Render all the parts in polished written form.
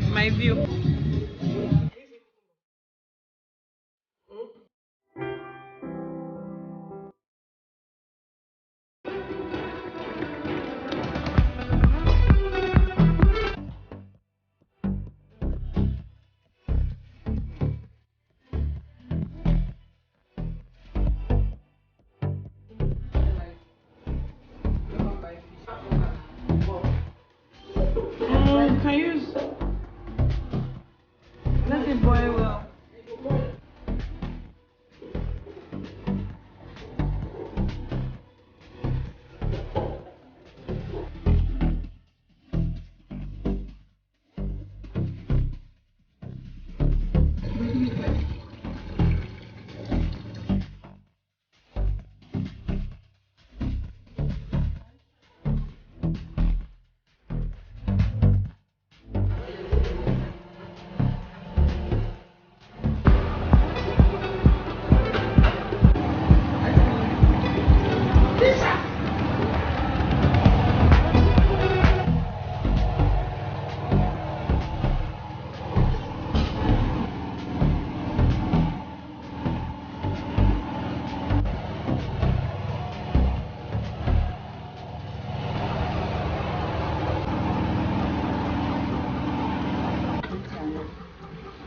My view. Can use. Let it boil well.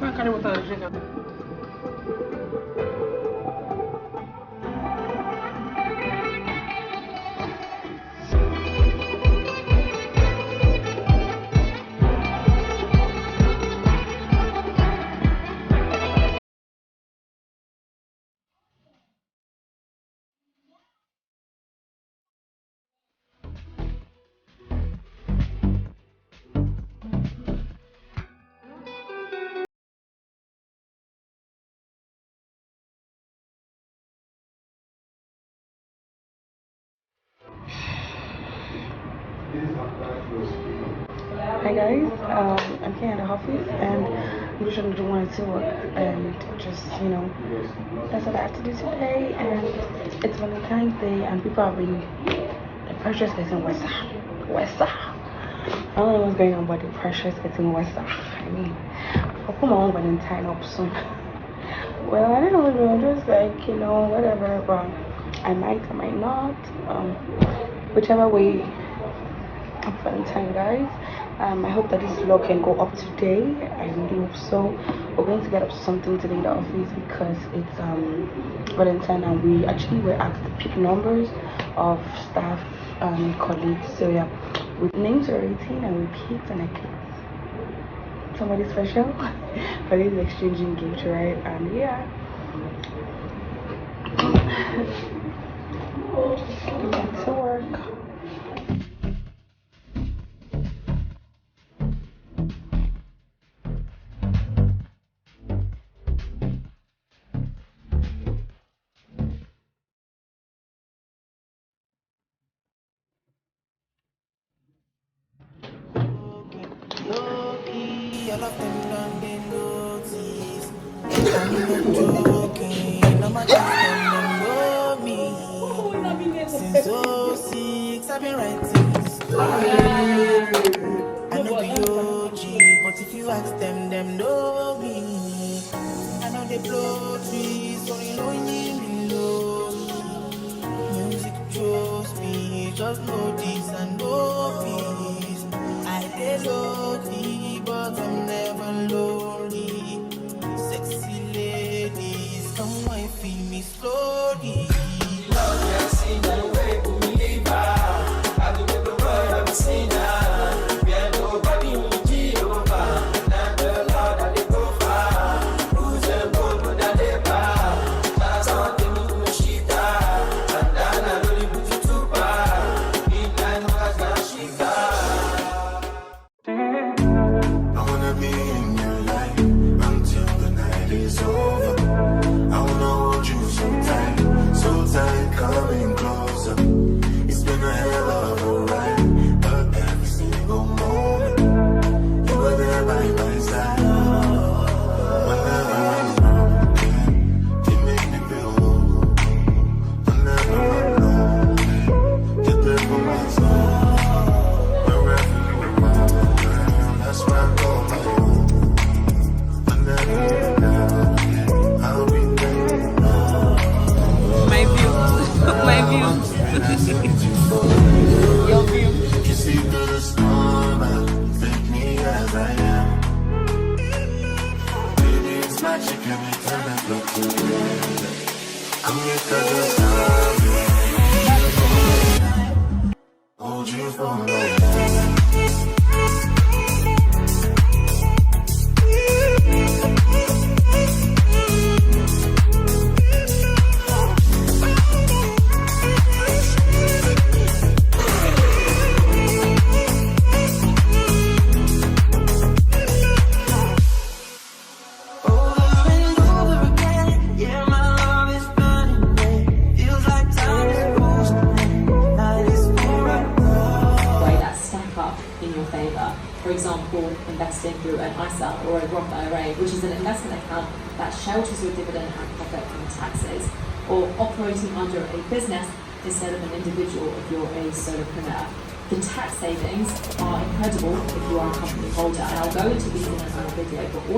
Go and carry water and drink. Hi guys, I'm here at the office and I'm just trying to do one or two work and just, that's what I have to do today. And it's Valentine's Day and people have been, the pressure's getting worse. I don't know what's going on, but the pressure's getting worse. I mean, I'll put my own Valentine up soon. Well, I don't know, just like, whatever, but I might not, whichever way. Valentine, guys. I hope that this vlog can go up today. I really hope so. We're going to get up to something today in the office because it's Valentine and we actually were asked to pick numbers of staff and colleagues. So yeah, with names were 18 and we picked and I picked somebody special for this exchanging gift, right? And yeah. Back to work. All of them done been noticed. I'm not joking. No matter them know me. Since '06, I've been writing this story. I know the OG, but if you ask them know me. I know they blow trees, so you know you below me. Music chose me, just know this and know peace. I did lonely, but I'm never lonely. Sexy ladies, come and feel me slowly. Love, I've seen that way to believe her. I do with the world, I've seen her. We are nobody will be over. Now the Lord that they go far. Who's the boy that they bar? That's how they move the shit. And then I really put you to bar. Midnight, no, that's not shit. Hold you for a moment. For example, investing through an ISA or a Roth IRA, which is an investment account that shelters your dividend and profit from taxes, or operating under a business instead of an individual if you're a solopreneur. The tax savings are incredible if you are a company holder, and I'll go into these in another video, but all